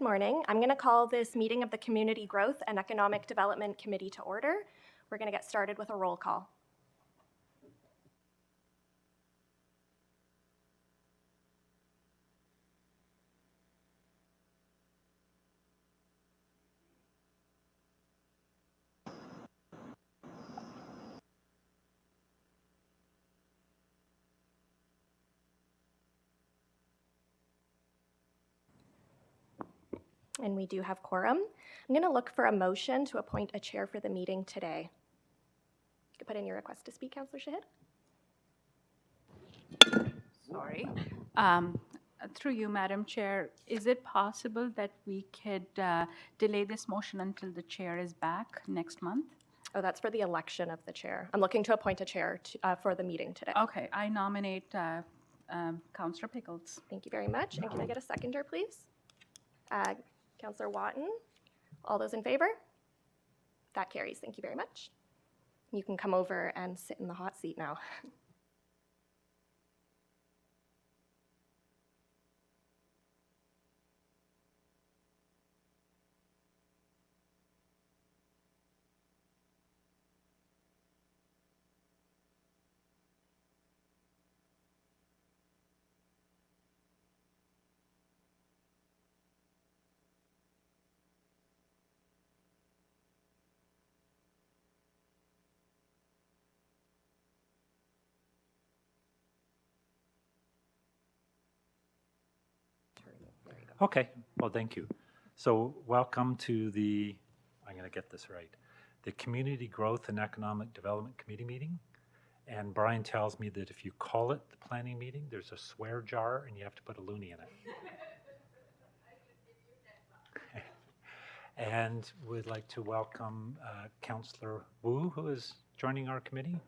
morning. I'm going to call this meeting of the Community Growth and Economic Development Committee to order. We're going to get started with a roll call. And we do have quorum. I'm going to look for a motion to appoint a chair for the meeting today. You can put in your request to speak, Councillor Shahid. Sorry. Through you, Madam Chair, is it possible that we could delay this motion until the chair is back next month? Oh, that's for the election of the chair. I'm looking to appoint a chair for the meeting today. Okay, I nominate Councillor Pickles. Thank you very much. And can I get a seconder, please? Councillor Watton. All those in favor? That carries. Thank you very much. You can come over and sit in the hot seat now. Okay, well, thank you. So welcome to the, I'm going to get this right, the Community Growth and Economic Development Committee meeting. And Brian tells me that if you call it the planning meeting, there's a swear jar and you have to put a loonie in it. And we'd like to welcome Councillor Wu, who is joining our committee.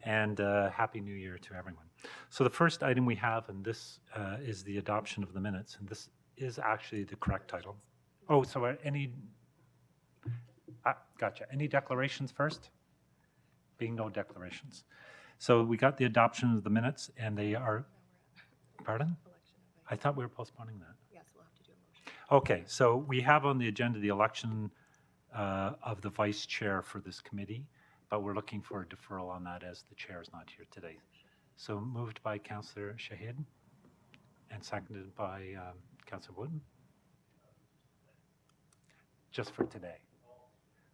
And Happy New Year to everyone. So the first item we have, and this is the adoption of the minutes, and this is actually the correct title. Oh, so gotcha. Any declarations first? Being no declarations. So we got the adoption of the minutes, and they are, pardon? I thought we were postponing that. Yes, we'll have to do a motion. Okay, so we have on the agenda the election of the vice chair for this committee, but we're looking for a deferral on that as the chair is not here today. So moved by Councillor Shahid and seconded by Councillor Wooden. Just for today.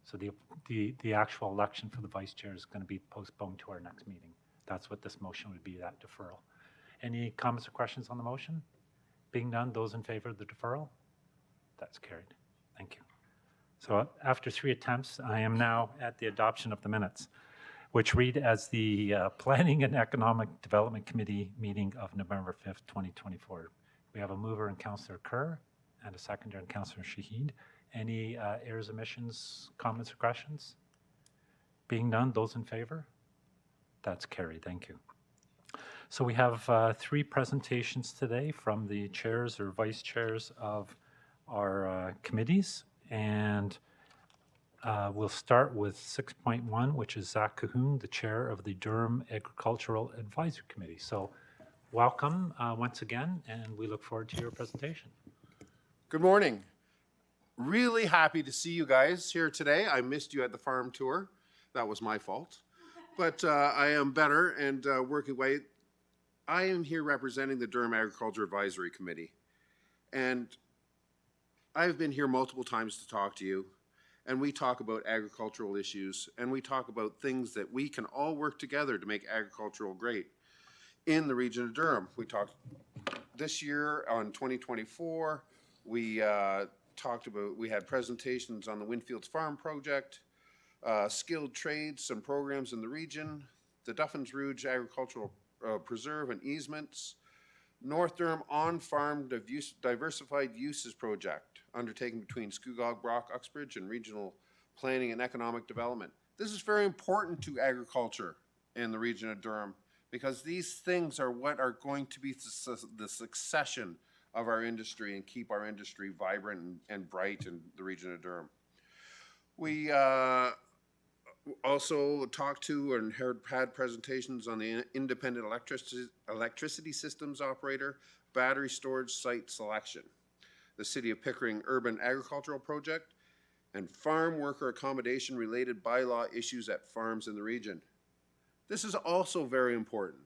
So the actual election for the vice chair is going to be postponed to our next meeting. That's what this motion would be, that deferral. Any comments or questions on the motion? Being none, those in favor of the deferral? That's carried. Thank you. So after 3 attempts, I am now at the adoption of the minutes, which read as the Planning and Economic Development Committee meeting of November 5th, 2024. We have a mover in Councillor Kerr and a seconder in Councillor Shahid. Any errors, omissions, comments, or questions? Being none, those in favor? That's carried. Thank you. So we have 3 presentations today from the chairs or vice chairs of our committees. And we'll start with 6.1, which is Zach Cahoon, the chair of the Durham Agricultural Advisory Committee. So welcome once again, and we look forward to your presentation. Good morning. Really happy to see you guys here today. I missed you at the farm tour. That was my fault. But I am better and working away. I am here representing the Durham Agriculture Advisory Committee. And I've been here multiple times to talk to you. And we talk about agricultural issues. And we talk about things that we can all work together to make agricultural great in the region of Durham. We talked this year on 2024. We we had presentations on the Winfields Farm Project, skilled trades, some programs in the region, the Duffins Rouge Agricultural Preserve and Easements, North Durham On-Farm Diversified Uses Project, undertaken between Scugog, Brock, Uxbridge, and Regional Planning and Economic Development. This is very important to agriculture in the region of Durham because these things are what are going to be the succession of our industry and keep our industry vibrant and bright in the region of Durham. We Also talked to and had presentations on the independent electricity systems operator, battery storage site selection, the City of Pickering Urban Agricultural Project, and farm worker accommodation related bylaw issues at farms in the region. This is also very important.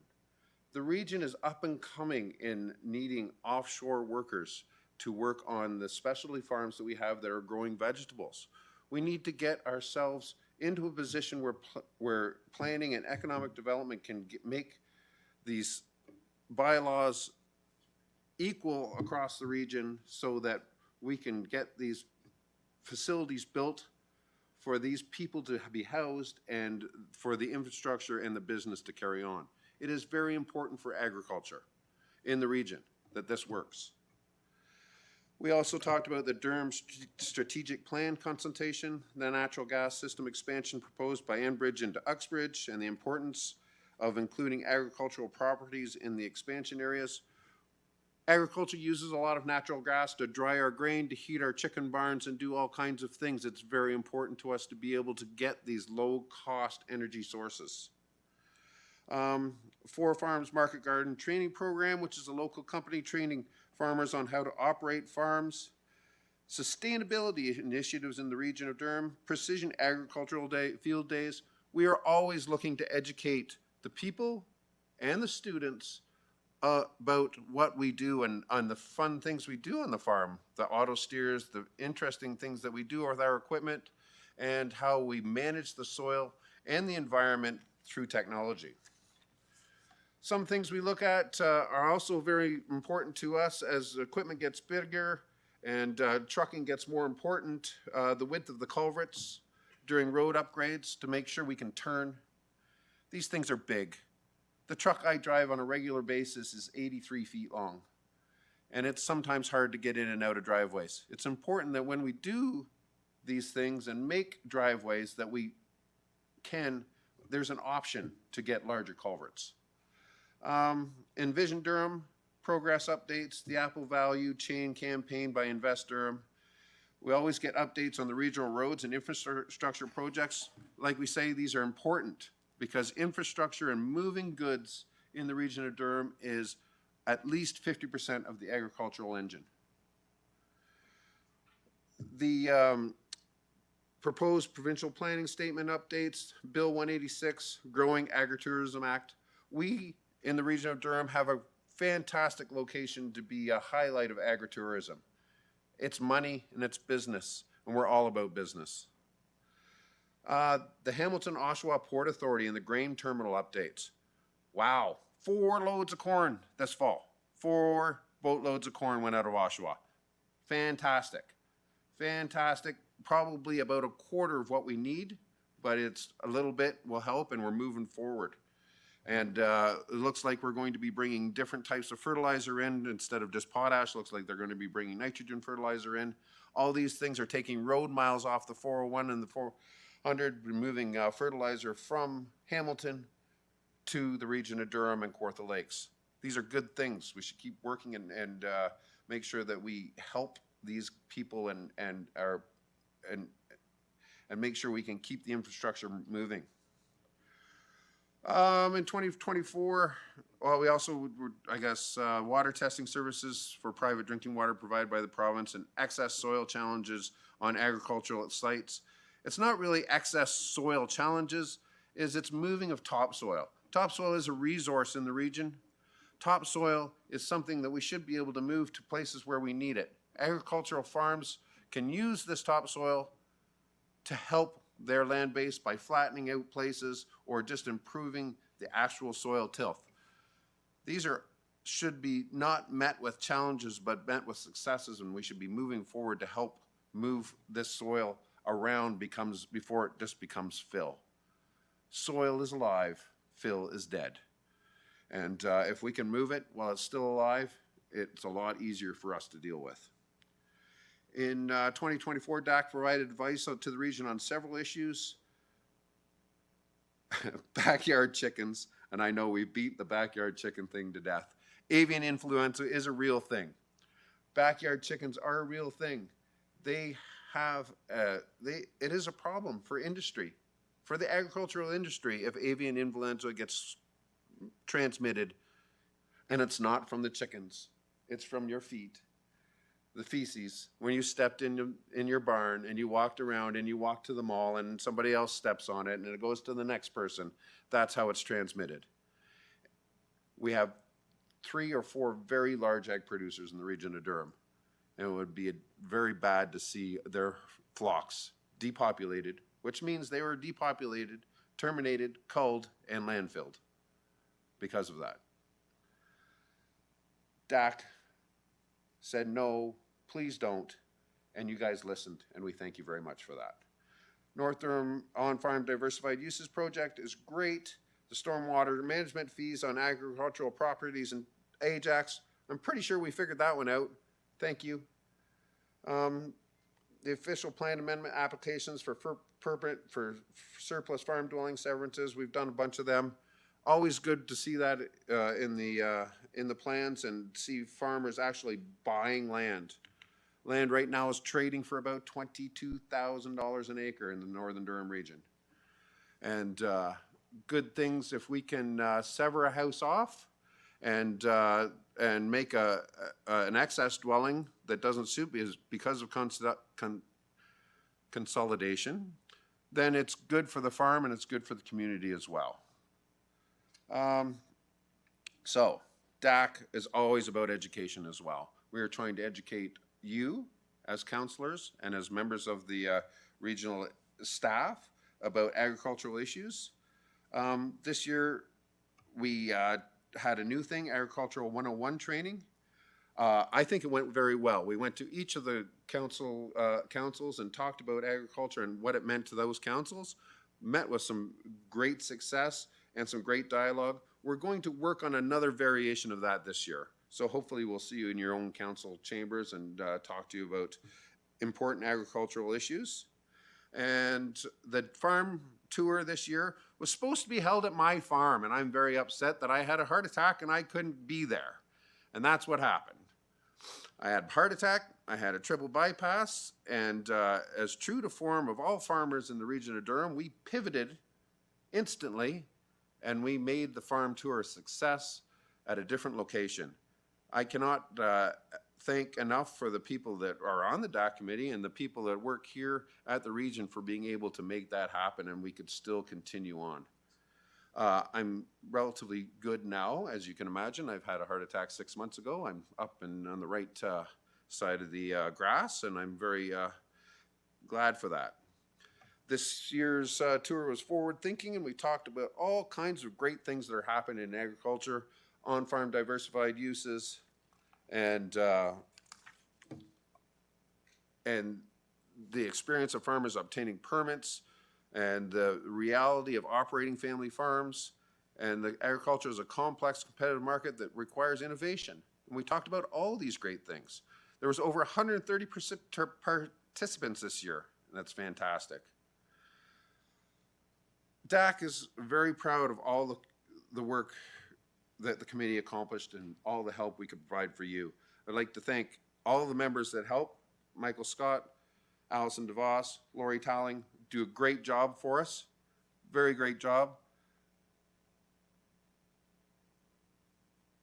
The region is up and coming in needing offshore workers to work on the specialty farms that we have that are growing vegetables. We need to get ourselves into a position where planning and economic development can make these bylaws equal across the region so that we can get these facilities built for these people to be housed and for the infrastructure and the business to carry on. It is very important for agriculture in the region that this works. We also talked about the Durham strategic plan consultation, the natural gas system expansion proposed by Enbridge into Uxbridge, and the importance of including agricultural properties in the expansion areas. Agriculture uses a lot of natural gas to dry our grain, to heat our chicken barns, and do all kinds of things. It's very important to us to be able to get these low-cost energy sources. Four Farms Market Garden Training Program, which is a local company training farmers on how to operate farms. Sustainability initiatives in the region of Durham. Precision Agricultural Field Days. We are always looking to educate the people and the students about what we do and on the fun things we do on the farm, the auto steers, the interesting things that we do with our equipment, and how we manage the soil and the environment through technology. Some things we look at are also very important to us as equipment gets bigger and trucking gets more important. The width of the culverts during road upgrades to make sure we can turn. These things are big. The truck I drive on a regular basis is 83 feet long, and it's sometimes hard to get in and out of driveways. It's important that when we do these things and make driveways that there's an option to get larger culverts. Envision Durham, progress updates, the Apple Value Chain campaign by Invest Durham. We always get updates on the regional roads and infrastructure projects. Like we say, these are important because infrastructure and moving goods in the region of Durham is at least 50% of the agricultural engine. The proposed provincial planning statement updates, Bill 186, Growing Agritourism Act. We in the region of Durham have a fantastic location to be a highlight of agritourism. It's money and it's business, and we're all about business. The Hamilton Oshawa Port Authority and the grain terminal updates. Wow, 4 loads of corn this fall. 4 boatloads of corn went out of Oshawa. Fantastic. Fantastic. Probably about a quarter of what we need, but it's a little bit will help, and we're moving forward. And it looks like we're going to be bringing different types of fertilizer in instead of just potash. Looks like they're going to be bringing nitrogen fertilizer in. All these things are taking road miles off the 401 and the 400, removing fertilizer from Hamilton to the region of Durham and Kawartha Lakes. These are good things. We should keep working and make sure that we help these people and make sure we can keep the infrastructure moving. In 2024, well, we also, I guess, water testing services for private drinking water provided by the province and excess soil challenges on agricultural sites. It's not really excess soil challenges, it's moving of topsoil. Topsoil is a resource in the region. Topsoil is something that we should be able to move to places where we need it. Agricultural farms can use this topsoil to help their land base by flattening out places or just improving the actual soil tilth. These should be not met with challenges, but met with successes, and we should be moving forward to help move this soil around before it just becomes fill. Soil is alive, fill is dead. And if we can move it while it's still alive, it's a lot easier for us to deal with. In 2024, DAC provided advice to the region on several issues. Backyard chickens, and I know we beat the backyard chicken thing to death. Avian influenza is a real thing. Backyard chickens are a real thing. They have, it is a problem for industry, for the agricultural industry if avian influenza gets transmitted, and it's not from the chickens, it's from your feet, the feces, when you stepped in your barn and you walked around and you walked to the mall and somebody else steps on it and it goes to the next person. That's how it's transmitted. We have 3 or 4 very large egg producers in the region of Durham, and it would be very bad to see their flocks depopulated, which means they were depopulated, terminated, culled, and landfilled because of that. DAC said, no, please don't, and you guys listened, and we thank you very much for that. North Durham On-Farm Diversified Uses Project is great. The stormwater management fees on agricultural properties in Ajax, I'm pretty sure we figured that one out. Thank you. The official plan amendment applications for surplus farm dwelling severances, we've done a bunch of them. Always good to see that in the plans and see farmers actually buying land. Land right now is trading for about $22,000 an acre in the Northern Durham region. And good things if we can sever a house off and make an excess dwelling that doesn't suit because of consolidation, then it's good for the farm and it's good for the community as well. So DAC is always about education as well. We are trying to educate you as councillors and as members of the regional staff about agricultural issues. This year we had a new thing, Agricultural 101 training. I think it went very well. We went to each of the councils and talked about agriculture and what it meant to those councils, met with some great success and some great dialogue. We're going to work on another variation of that this year. So hopefully we'll see you in your own council chambers and talk to you about important agricultural issues. And the farm tour this year was supposed to be held at my farm, and I'm very upset that I had a heart attack and I couldn't be there. And that's what happened. I had a heart attack, I had a triple bypass, and as true to form of all farmers in the region of Durham, we pivoted instantly and we made the farm tour a success at a different location. I cannot thank enough for the people that are on the DAC committee and the people that work here at the region for being able to make that happen, and we could still continue on. I'm relatively good now, as you can imagine. I've had a heart attack 6 months ago. I'm up and on the right side of the grass, and I'm very glad for that. This year's tour was forward thinking, and we talked about all kinds of great things that are happening in agriculture, on-farm diversified uses, and the experience of farmers obtaining permits, and the reality of operating family farms, and the agriculture is a complex competitive market that requires innovation. And we talked about all these great things. There was over 130 participants this year, and that's fantastic. DAC is very proud of all the work that the committee accomplished and all the help we could provide for you. I'd like to thank all of the members that helped, Michael Scott, Allison DeVos, Lori Talling, do a great job for us, very great job.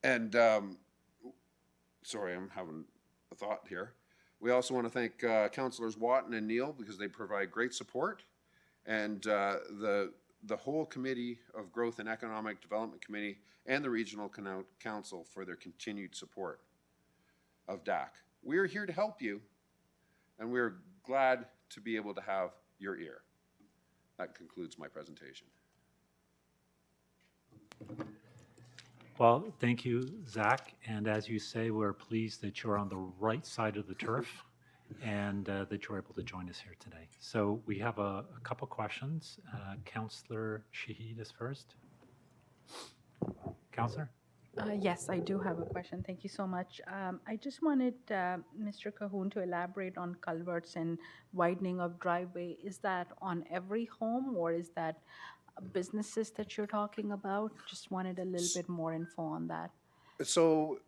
And sorry, I'm having a thought here. We also want to thank Councillors Watton and Neal because they provide great support, and the whole Committee of Growth and Economic Development Committee and the Regional Council for their continued support of DAC. We're here to help you, and we're glad to be able to have your ear. That concludes my presentation. Well, thank you, Zach. And as you say, we're pleased that you're on the right side of the turf and that you're able to join us here today. So we have a couple questions. Councillor Shahid is first. Councillor? Yes, I do have a question. Thank you so much. I just wanted Mr. Cahoon to elaborate on culverts and widening of driveway. Is that on every home, or is that businesses that you're talking about? Just wanted a little bit more info on that. So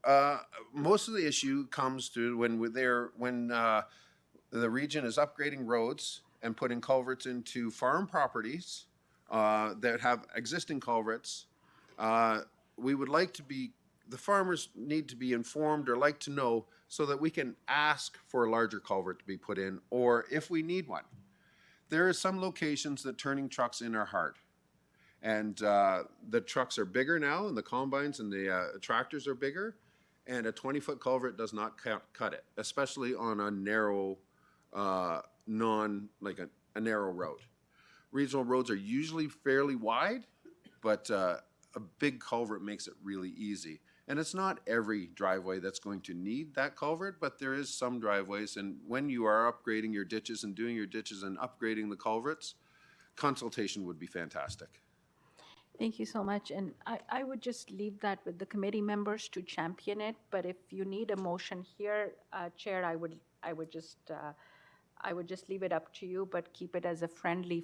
most of the issue comes to when the region is upgrading roads and putting culverts into farm properties that have existing culverts. We would like to be, the farmers need to be informed or like to know so that we can ask for a larger culvert to be put in, or if we need one. There are some locations that turning trucks in are hard. And the trucks are bigger now, and the combines and the tractors are bigger, and a 20-foot culvert does not cut it, especially on a narrow, a narrow road. Regional roads are usually fairly wide, but a big culvert makes it really easy. And it's not every driveway that's going to need that culvert, but there is some driveways. And when you are upgrading your ditches and doing your ditches and upgrading the culverts, consultation would be fantastic. Thank you so much. And I would just leave that with the committee members to champion it. But if you need a motion here, Chair, I would just leave it up to you, but keep it as a friendly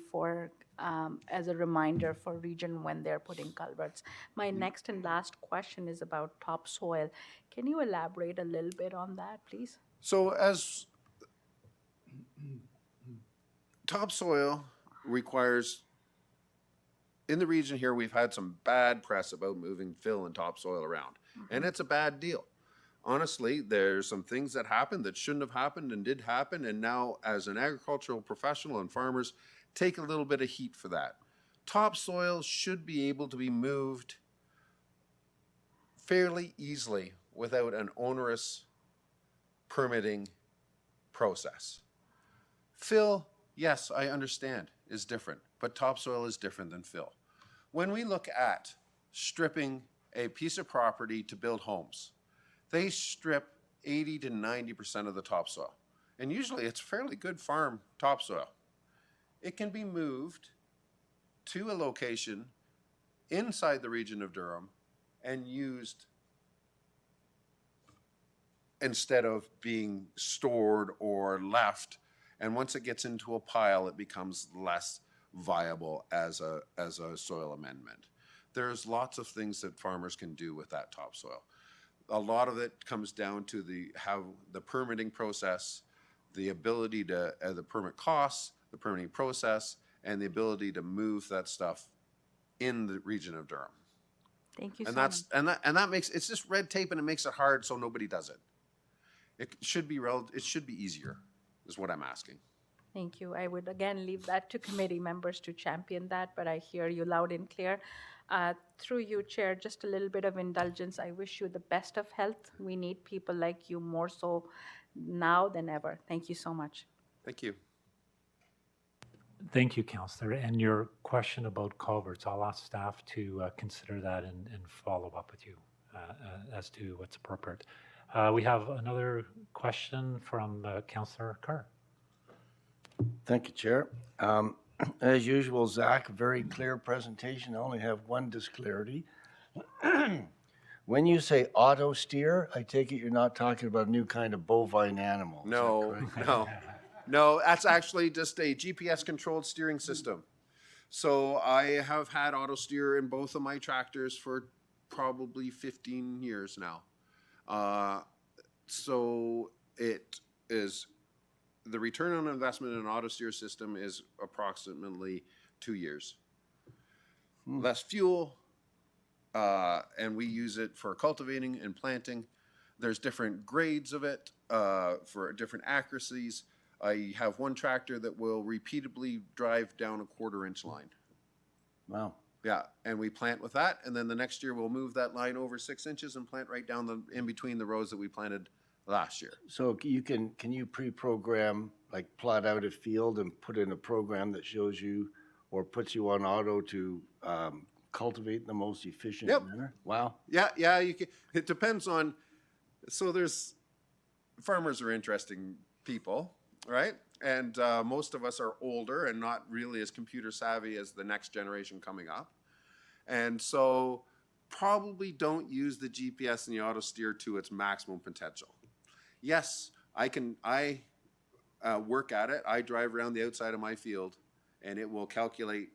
as a reminder for region when they're putting culverts. My next and last question is about topsoil. Can you elaborate a little bit on that, please? So as topsoil requires, in the region here, we've had some bad press about moving fill and topsoil around, and it's a bad deal. Honestly, there's some things that happened that shouldn't have happened and did happen, and now as an agricultural professional and farmers take a little bit of heat for that. Topsoil should be able to be moved fairly easily without an onerous permitting process. Fill, yes, I understand, is different, but topsoil is different than fill. When we look at stripping a piece of property to build homes, they strip 80 to 90% of the topsoil. And usually it's fairly good farm topsoil. It can be moved to a location inside the region of Durham and used instead of being stored or left. And once it gets into a pile, it becomes less viable as a soil amendment. There's lots of things that farmers can do with that topsoil. A lot of it comes down to how the permitting process, the ability to, the permit costs, the permitting process, and the ability to move that stuff in the region of Durham. Thank you And so much. that makes, it's just red tape and it makes it hard so nobody does it. It should be easier, is what I'm asking. Thank you. I would again leave that to committee members to champion that, but I hear you loud and clear. Through you, Chair, just a little bit of indulgence. I wish you the best of health. We need people like you more so now than ever. Thank you so much. Thank you. Thank you, Councillor. And your question about culverts, I'll ask staff to consider that and follow up with you as to what's appropriate. We have another question from Councillor Carr. Thank you, Chair. As usual, Zach, very clear presentation. I only have one disclarity. When you say auto steer, I take it you're not talking about a new kind of bovine animal. Is that No, correct? no, that's actually just a GPS controlled steering system. So I have had auto steer in both of my tractors for probably 15 years now. So it is, the return on investment in an auto steer system is approximately 2 years. Less fuel, and we use it for cultivating and planting. There's different grades of it for different accuracies. I have one tractor that will repeatedly drive down a 1/4-inch line. Wow. Yeah, and we plant with that, and then the next year we'll move that line over 6 inches and plant right down in between the rows that we planted last year. So can you pre-program, like plot out a field and put in a program that shows you or puts you on auto to cultivate in the most efficient Yep. manner? Wow. Yeah, you can. It depends on. So farmers are interesting people, right? And most of us are older and not really as computer savvy as the next generation coming up, and so probably don't use the GPS and the auto steer to its maximum potential. Yes, I work at it. I drive around the outside of my field, and it will calculate,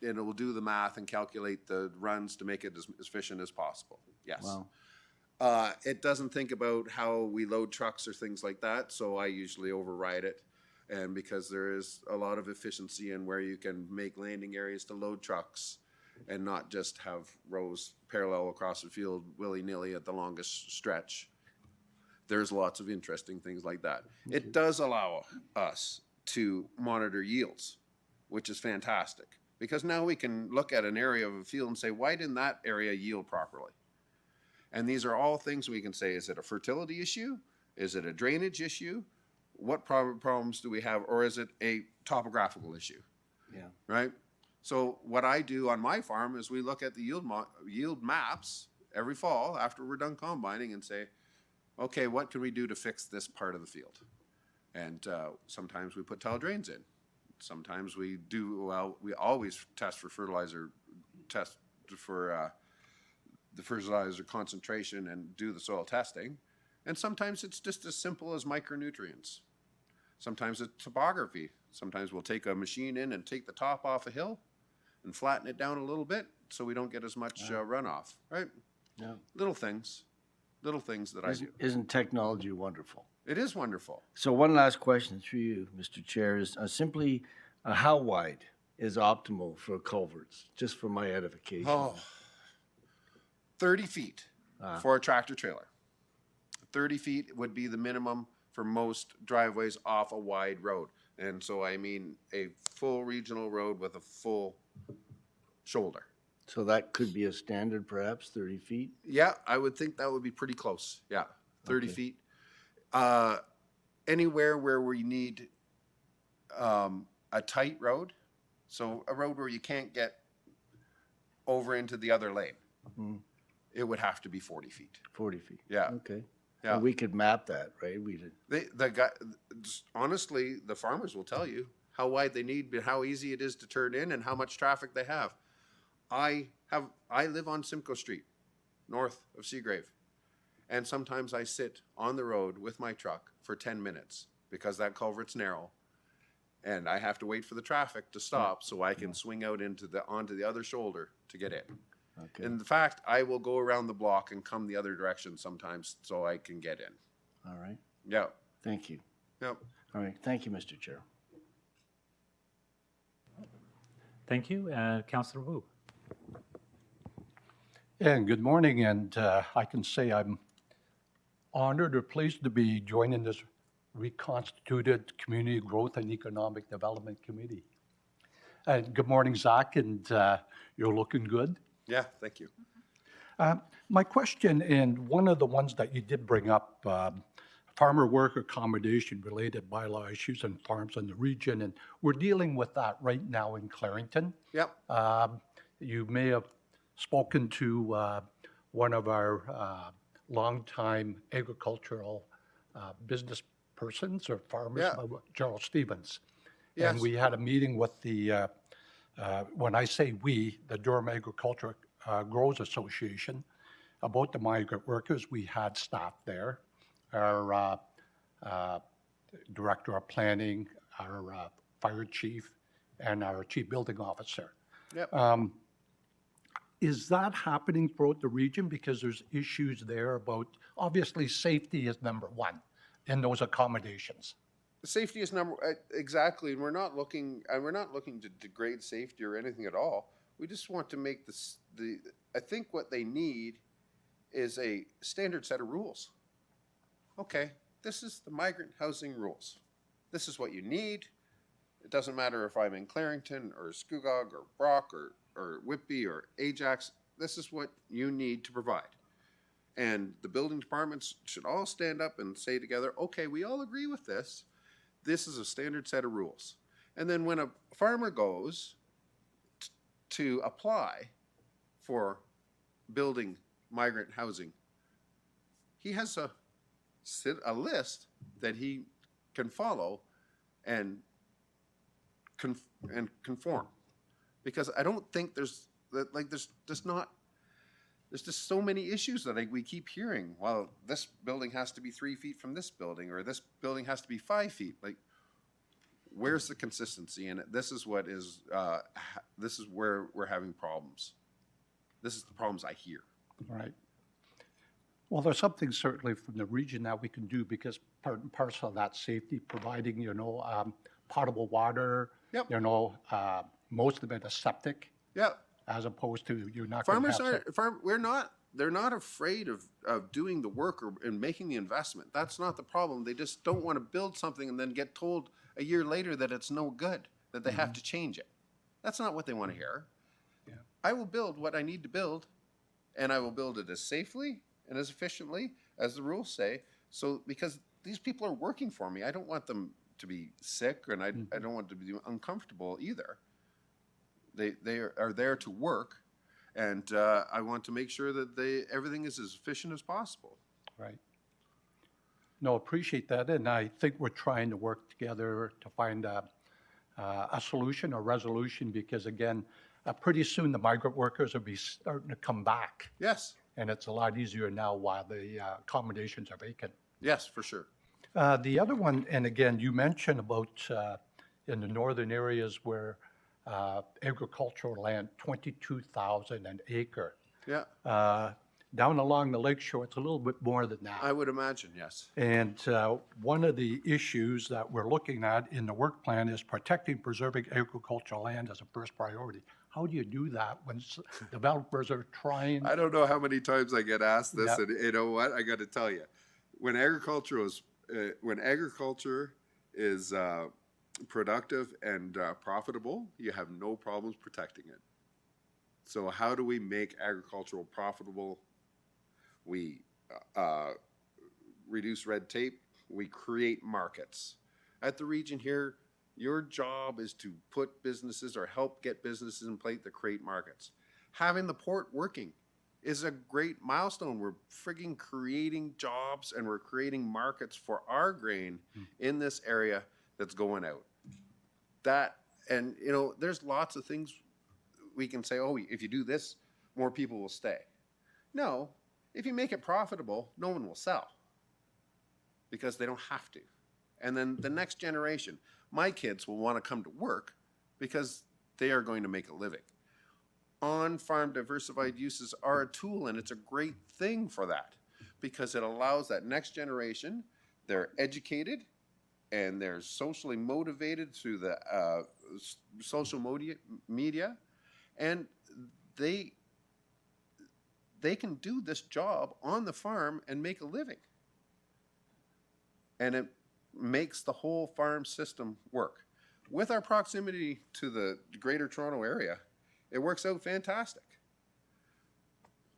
and it will do the math and calculate the runs to make it as efficient as possible. Yes. Wow. It doesn't think about how we load trucks or things like that, so I usually override it. And because there is a lot of efficiency in where you can make landing areas to load trucks and not just have rows parallel across the field willy-nilly at the longest stretch. There's lots of interesting things like that. It does allow us to monitor yields, which is fantastic. Because now we can look at an area of a field and say, why didn't that area yield properly? And these are all things we can say, is it a fertility issue? Is it a drainage issue? What problems do we have? Or is it a topographical issue? Yeah. Right? So what I do on my farm is we look at the yield maps every fall after we're done combining and say, okay, what can we do to fix this part of the field? And sometimes we put tile drains in. Sometimes we do, well, we always test for fertilizer, test for the fertilizer concentration and do the soil testing. And sometimes it's just as simple as micronutrients. Sometimes it's topography. Sometimes we'll take a machine in and take the top off a hill and flatten it down a little bit so we don't get as much runoff, right? Yeah. Little things that I do. Isn't technology wonderful? It is wonderful. So one last question through you, Mr. Chair, is simply how wide is optimal for culverts, just for my edification? Oh, 30 feet for a tractor trailer. 30 feet would be the minimum for most driveways off a wide road. And so I mean a full regional road with a full shoulder. So that could be a standard, perhaps, 30 feet? Yeah, I would think that would be pretty close. Yeah, 30 Okay. feet. Anywhere where we need a tight road, so a road where you can't get over into the other lane, it would have to be 40 feet. 40 feet? Yeah. Okay. Yeah. And we could map that, right? We did. The guy, honestly, the farmers will tell you how wide they need, but how easy it is to turn in and how much traffic they have. I live on Simcoe Street, north of Seagrave. And sometimes I sit on the road with my truck for 10 minutes because that culvert's narrow. And I have to wait for the traffic to stop so I can swing out onto the other shoulder to get in. Okay. In fact, I will go around the block and come the other direction sometimes so I can get in. All right. Yeah, Thank you. yeah. All right. Thank you, Mr. Chair. Thank you. Councillor Wu. And good morning, and I can say I'm honored or pleased to be joining this reconstituted Community Growth and Economic Development Committee. And good morning, Zach, and you're looking good. Yeah, thank you. My question, and one of the ones that you did bring up, farmer work accommodation related bylaw issues and farms in the region, and we're dealing with that right now in Clarington. Yep. You may have spoken to one of our longtime agricultural business persons or farmers, Yeah. Gerald Stevens. Yes. And we had a meeting with the, when I say we, the Durham Agriculture Growers Association, about the migrant workers. We had staff there, our director of planning, our fire chief, and our chief building officer. Yep. Is that happening throughout the region? Because there's issues there about, obviously, safety is number one in those accommodations. Safety is exactly, and we're not looking to degrade safety or anything at all. We just want to make I think what they need is a standard set of rules. Okay, this is the migrant housing rules. This is what you need. It doesn't matter if I'm in Clarington or Scugog or Brock or Whitby or Ajax. This is what you need to provide. And the building departments should all stand up and say together, okay, we all agree with this. This is a standard set of rules. And then when a farmer goes to apply for building migrant housing, he has a list that he can follow and conform. Because I don't think there's just so many issues that we keep hearing. Well, this building has to be 3 feet from this building, or this building has to be 5 feet. Like, where's the consistency in it? This is what is. This is where we're having problems. This is the problems I hear. Right. Well, there's something certainly from the region that we can do because part and parcel of that safety, providing, potable water. Yep. Most of it is septic Yeah. as opposed to you're not going to Farmers have. they're not afraid of doing the work and making the investment. That's not the problem. They just don't want to build something and then get told a year later that it's no good, that they have to change it. That's not what they want to hear. Yeah. I will build what I need to build, and I will build it as safely and as efficiently as the rules say. So, because these people are working for me, I don't want them to be sick, and I don't want them to be uncomfortable either. They are there to work, and I want to make sure that everything is as efficient as possible. Right. No, appreciate that, and I think we're trying to work together to find a solution or resolution because, again, pretty soon the migrant workers will be starting to come back, Yes, and it's a lot easier now while the accommodations are vacant. yes, for sure. The other one, and again, you mentioned about in the northern areas where agricultural land, 22,000 an acre. Yeah, Down along the lakeshore, it's a little bit more than that. I would imagine, yes. And one of the issues that we're looking at in the work plan is protecting, preserving agricultural land as a first priority. How do you do that when developers are trying? I don't know how many times I get asked this, Yeah. and you know what? I got to tell you, when agriculture is productive and profitable, you have no problems protecting it. So how do we make agricultural profitable? We reduce red tape. We create markets. At the region here, your job is to put businesses or help get businesses in place to create markets. Having the port working is a great milestone. We're frigging creating jobs and we're creating markets for our grain in this area that's going out. And there's lots of things we can say, oh, if you do this, more people will stay. No, if you make it profitable, no one will sell because they don't have to. And then the next generation, my kids will want to come to work because they are going to make a living. On-farm diversified uses are a tool, and it's a great thing for that because it allows that next generation, they're educated and they're socially motivated through the social media, and they can do this job on the farm and make a living. And it makes the whole farm system work. With our proximity to the Greater Toronto Area, it works out fantastic.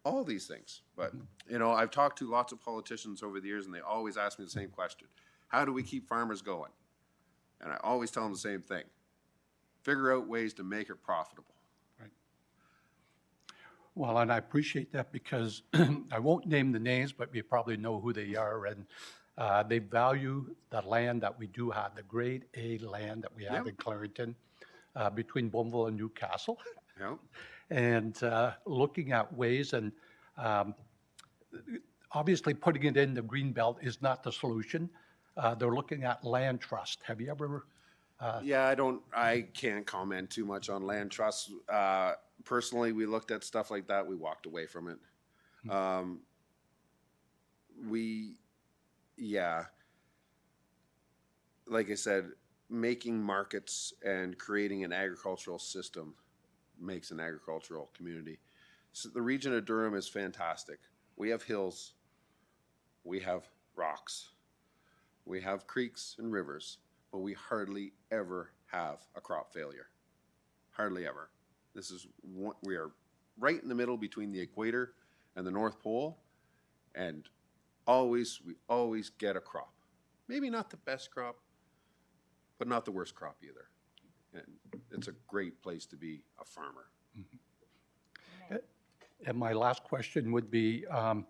All these things. But, I've talked to lots of politicians over the years, and they always ask me the same question. How do we keep farmers going? And I always tell them the same thing. Figure out ways to make it profitable. Well, and I appreciate that because I won't name the names, but you probably know who they are. And they value the land that we do have, the grade A land that we have Yep. in Clarington between Bonneville and Newcastle. Yep. And looking at ways and obviously putting it in the green belt is not the solution. They're looking at land trust. Have you ever? Yeah, I can't comment too much on land trusts. Personally, we looked at stuff like that. We walked away from it. Like I said, making markets and creating an agricultural system makes an agricultural community. So the region of Durham is fantastic. We have hills, we have rocks, we have creeks and rivers, but we hardly ever have a crop failure. Hardly ever. We are right in the middle between the equator and the North Pole, and we always get a crop. Maybe not the best crop, but not the worst crop either. And it's a great place to be a farmer. And my last question would be, and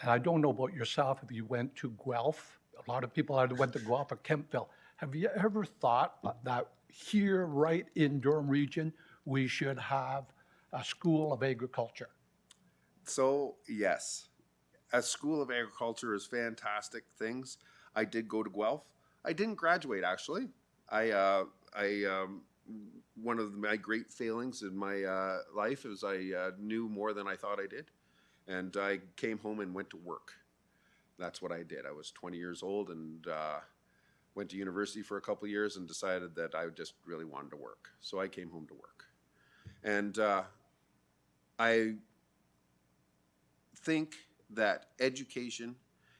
I don't know about yourself, if you went to Guelph, a lot of people went to Guelph or Kemptville. Have you ever thought that here, right in Durham region, we should have a school of agriculture? So, yes, a school of agriculture is fantastic things. I did go to Guelph. I didn't graduate, actually. One of my great failings in my life is I knew more than I thought I did. And I came home and went to work. That's what I did. I was 20 years old and went to university for a couple of years and decided that I just really wanted to work. So I came home to work. And I think that education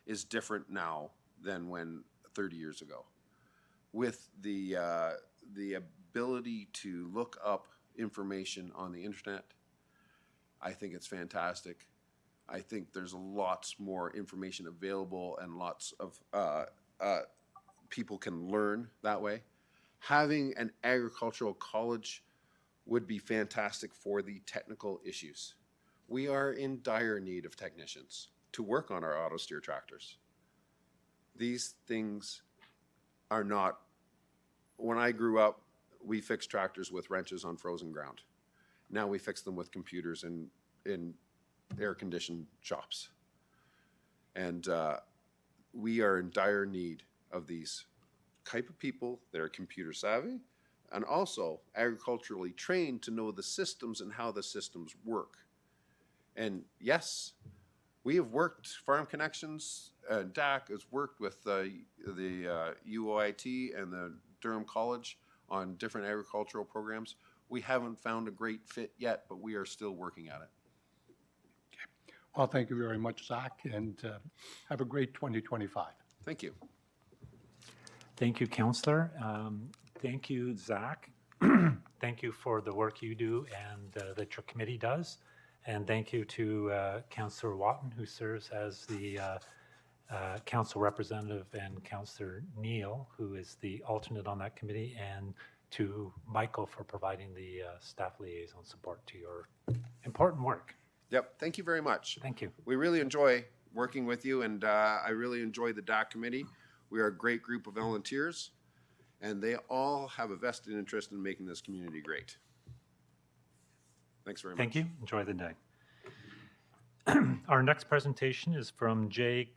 is different now than when 30 years ago. With the ability to look up information on the internet, I think it's fantastic. I think there's lots more information available and lots of people can learn that way. Having an agricultural college would be fantastic for the technical issues. We are in dire need of technicians to work on our auto steer tractors. These things are not, when I grew up, we fixed tractors with wrenches on frozen ground. Now we fix them with computers in air-conditioned shops. And we are in dire need of these type of people that are computer savvy and also agriculturally trained to know the systems and how the systems work. And yes, we have worked, Farm Connections, DAC has worked with the UOIT and the Durham College on different agricultural programs. We haven't found a great fit yet, but we are still working at it. Well, thank you very much, Zach, and have a great 2025. Thank you. Thank you, Councillor. Thank you, Zach. Thank you for the work you do and that your committee does. And thank you to Councillor Watton, who serves as the council representative, and Councillor Neal, who is the alternate on that committee, and to Michael for providing the staff liaison support to your important work. Yep, thank you very much. Thank you. We really enjoy working with you, and I really enjoy the DAC committee. We are a great group of volunteers, and they all have a vested interest in making this community great. Thanks very much. Thank you. Enjoy the day. Our next presentation is from Jay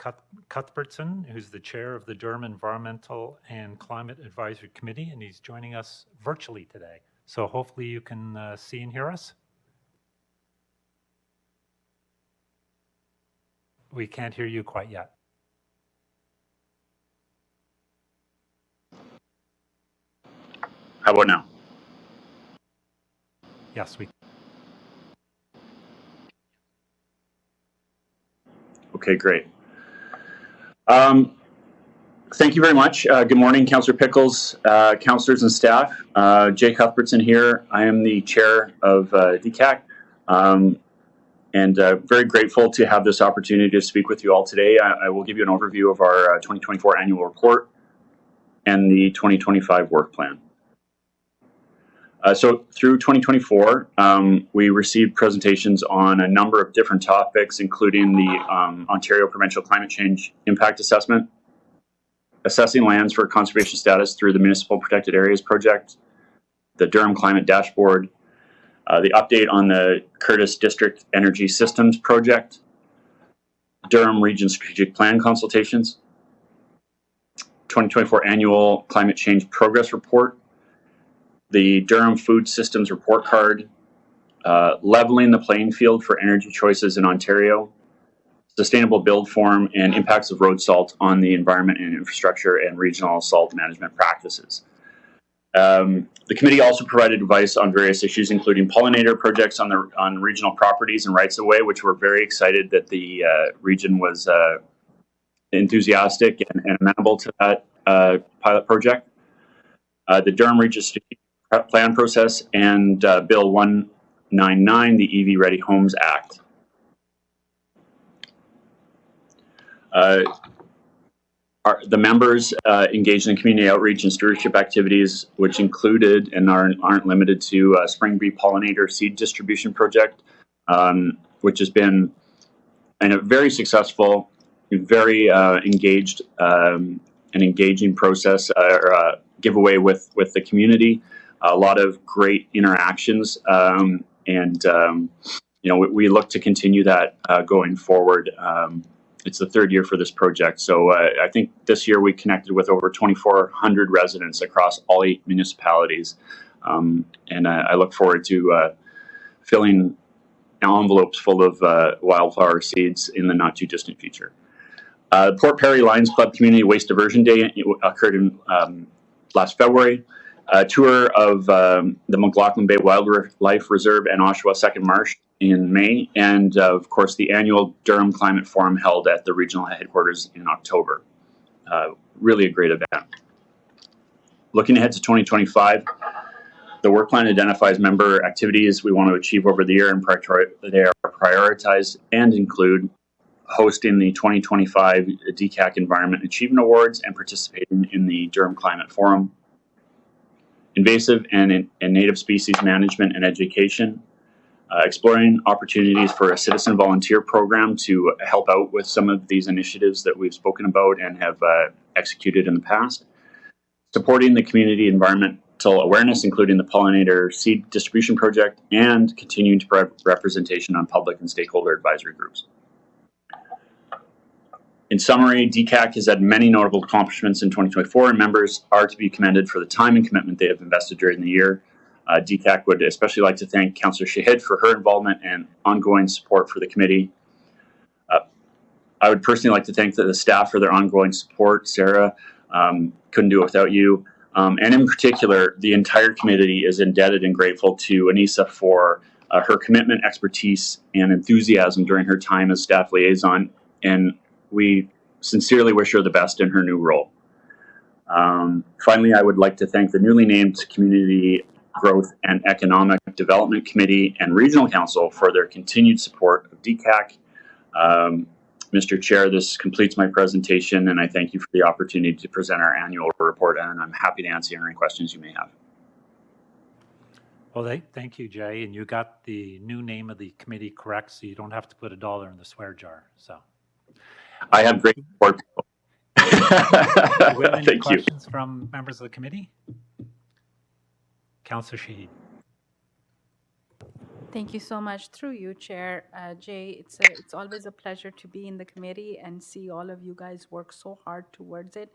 Cuthbertson, who's the chair of the Durham Environmental and Climate Advisory Committee, and he's joining us virtually today. So hopefully you can see and hear us. We can't hear you quite yet. How about now? Yes, we. Okay, great. Thank you very much. Good morning, Councillor Pickles, councillors and staff. Jay Cuthbertson here. I am the chair of DCAC, and very grateful to have this opportunity to speak with you all today. I will give you an overview of our 2024 annual report and the 2025 work plan. So through 2024, we received presentations on a number of different topics, including the Ontario Provincial Climate Change Impact Assessment, assessing lands for conservation status through the Municipal Protected Areas Project, the Durham Climate Dashboard, the update on the Curtis District Energy Systems Project, Durham Region Strategic Plan consultations, 2024 Annual Climate Change Progress Report, the Durham Food Systems Report Card, leveling the playing field for energy choices in Ontario, sustainable build form, and impacts of road salt on the environment and infrastructure and regional salt management practices. The committee also provided advice on various issues, including pollinator projects on regional properties and rights-of-way, which we're very excited that the region was enthusiastic and amenable to that pilot project. The Durham Region Strategic Plan process, and Bill 199, the EV Ready Homes Act. The members engaged in community outreach and stewardship activities, which included and aren't limited to Spring Bee Pollinator Seed Distribution Project, which has been a very successful, very engaged and engaging process or giveaway with the community. A lot of great interactions, and we look to continue that going forward. It's the third year for this project, so I think this year we connected with over 2,400 residents across all 8 municipalities, and I look forward to filling envelopes full of wildflower seeds in the not too distant future. Port Perry Lions Club Community Waste Diversion Day occurred in last February. A tour of the McLaughlin Bay Wildlife Reserve and Oshawa Second Marsh in May, and of course the annual Durham Climate Forum held at the regional headquarters in October. Really a great event. Looking ahead to 2025, the work plan identifies member activities we want to achieve over the year, and they are prioritized and include hosting the 2025 DCAC Environment Achievement Awards and participating in the Durham Climate Forum, invasive and native species management and education, exploring opportunities for a citizen volunteer program to help out with some of these initiatives that we've spoken about and have executed in the past, supporting the community environmental awareness, including the pollinator seed distribution project, and continuing to provide representation on public and stakeholder advisory groups. In summary, DCAC has had many notable accomplishments in 2024, and members are to be commended for the time and commitment they have invested during the year. DCAC would especially like to thank Councillor Shahid for her involvement and ongoing support for the committee. I would personally like to thank the staff for their ongoing support. Sarah, couldn't do it without you. And in particular, the entire committee is indebted and grateful to Anissa for her commitment, expertise, and enthusiasm during her time as staff liaison. And we sincerely wish her the best in her new role. Finally, I would like to thank the newly named Community Growth and Economic Development Committee and Regional Council for their continued support of DCAC. Mr. Chair, this completes my presentation, and I thank you for the opportunity to present our annual report, and I'm happy to answer any questions you may have. Well, thank you, Jay, and you got the new name of the committee correct, so you don't have to put $1 in the swear jar. So I have great support. do we have any Thank you. questions from members of the committee? Councillor Shahid. Thank you so much. Through you, Chair. Jay, it's always a pleasure to be in the committee and see all of you guys work so hard towards it.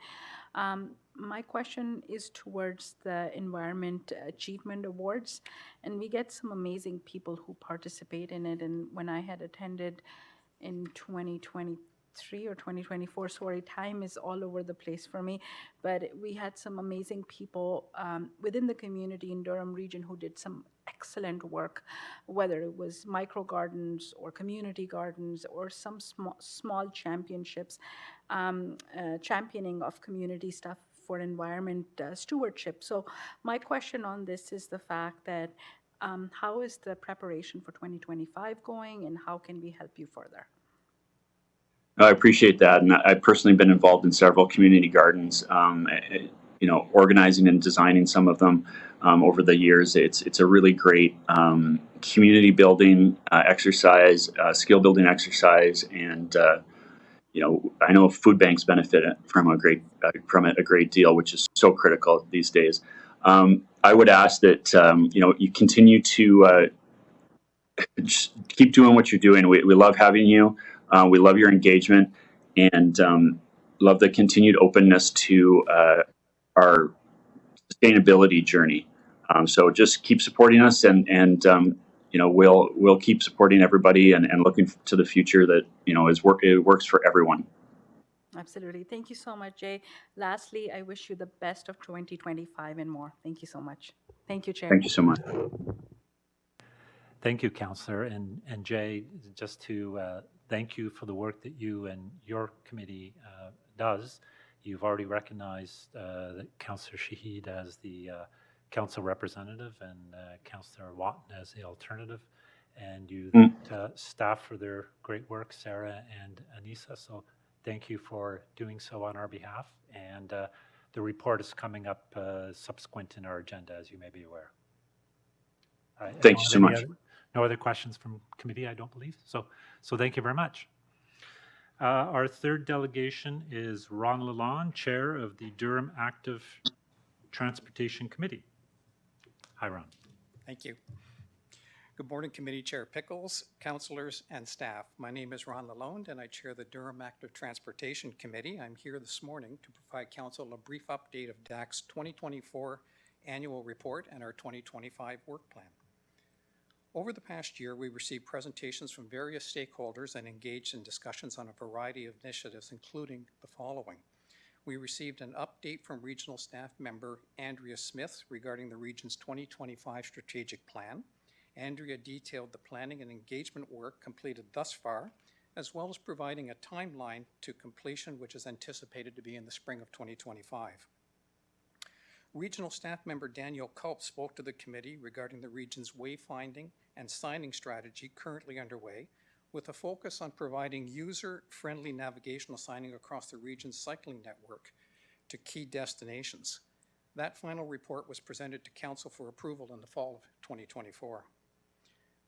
My question is towards the Environment Achievement Awards, and we get some amazing people who participate in it. And when I had attended in 2023 or 2024, sorry, time is all over the place for me, but we had some amazing people within the community in Durham region who did some excellent work, whether it was micro gardens or community gardens or some small championships, championing of community stuff for environment stewardship. So my question on this is the fact that how is the preparation for 2025 going, and how can we help you further? I appreciate that, and I've personally been involved in several community gardens, organizing and designing some of them over the years. It's a really great community building exercise, skill building exercise, and I know food banks benefit from it a great deal, which is so critical these days. I would ask that you continue to just keep doing what you're doing. We love having you. We love your engagement, and love the continued openness to our sustainability journey. So just keep supporting us, and we'll keep supporting everybody and looking to the future that it works for everyone. Absolutely. Thank you so much, Jay. Lastly, I wish you the best of 2025 and more. Thank you so much. Thank you, Chair. Thank you so much. Thank you, Councillor. And Jay, just to thank you for the work that you and your committee does. You've already recognized Councillor Shahid as the council representative and Councillor Watton as the alternative. And you thanked staff for their great work, Sarah and Anissa. So thank you for doing so on our behalf. And the report is coming up subsequent in our agenda, as you may be aware. Thank you so much. No other questions from committee, I don't believe. So thank you very much. Our third delegation is Ron Lalonde, Chair of the Durham Active Transportation Committee. Hi, Ron. Thank you. Good morning, Committee Chair Pickles, councillors, and staff. My name is Ron Lalonde, and I chair the Durham Active Transportation Committee. I'm here this morning to provide Council a brief update of DAC's 2024 annual report and our 2025 work plan. Over the past year, we received presentations from various stakeholders and engaged in discussions on a variety of initiatives, including the following. We received an update from Regional Staff Member Andrea Smith regarding the region's 2025 strategic plan. Andrea detailed the planning and engagement work completed thus far, as well as providing a timeline to completion, which is anticipated to be in the spring of 2025. Regional Staff Member Daniel Culp spoke to the committee regarding the region's wayfinding and signing strategy currently underway, with a focus on providing user-friendly navigational signing across the region's cycling network to key destinations. That final report was presented to Council for approval in the fall of 2024.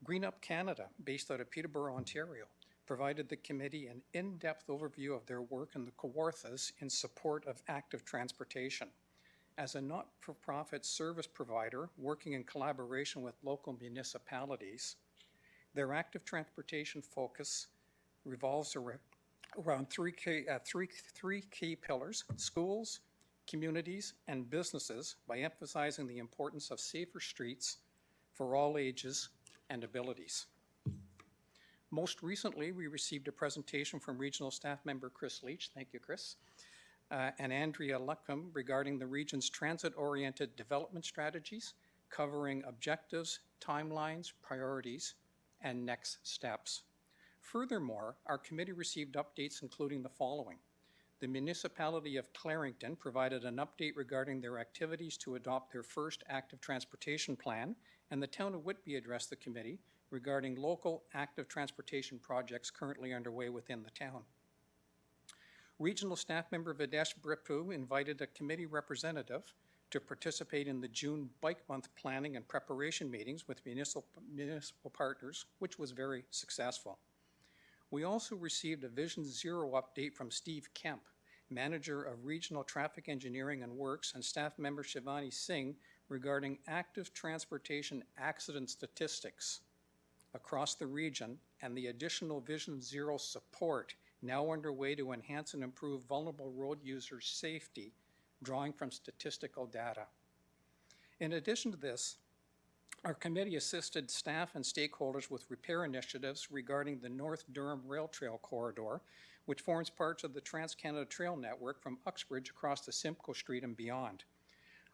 Green Up Canada, based out of Peterborough, Ontario, provided the committee an in-depth overview of their work in the Kawarthas in support of active transportation. As a not-for-profit service provider working in collaboration with local municipalities, their active transportation focus revolves around three key pillars: schools, communities, and businesses, by emphasizing the importance of safer streets for all ages and abilities. Most recently, we received a presentation from Regional Staff Member Chris Leach, thank you, Chris, and Andrea Luckham regarding the region's transit-oriented development strategies, covering objectives, timelines, priorities, and next steps. Furthermore, our committee received updates including the following. The municipality of Clarington provided an update regarding their activities to adopt their first active transportation plan, and the town of Whitby addressed the committee regarding local active transportation projects currently underway within the town. Regional Staff Member Videsh Bripu invited a committee representative to participate in the June Bike Month planning and preparation meetings with municipal partners, which was very successful. We also received a Vision Zero update from Steve Kemp, Manager of Regional Traffic Engineering and Works, and Staff Member Shivani Singh regarding active transportation accident statistics across the region and the additional Vision Zero support now underway to enhance and improve vulnerable road users' safety, drawing from statistical data. In addition to this, our committee assisted staff and stakeholders with repair initiatives regarding the North Durham Rail Trail corridor, which forms part of the Trans-Canada Trail Network from Uxbridge across to Simcoe Street and beyond.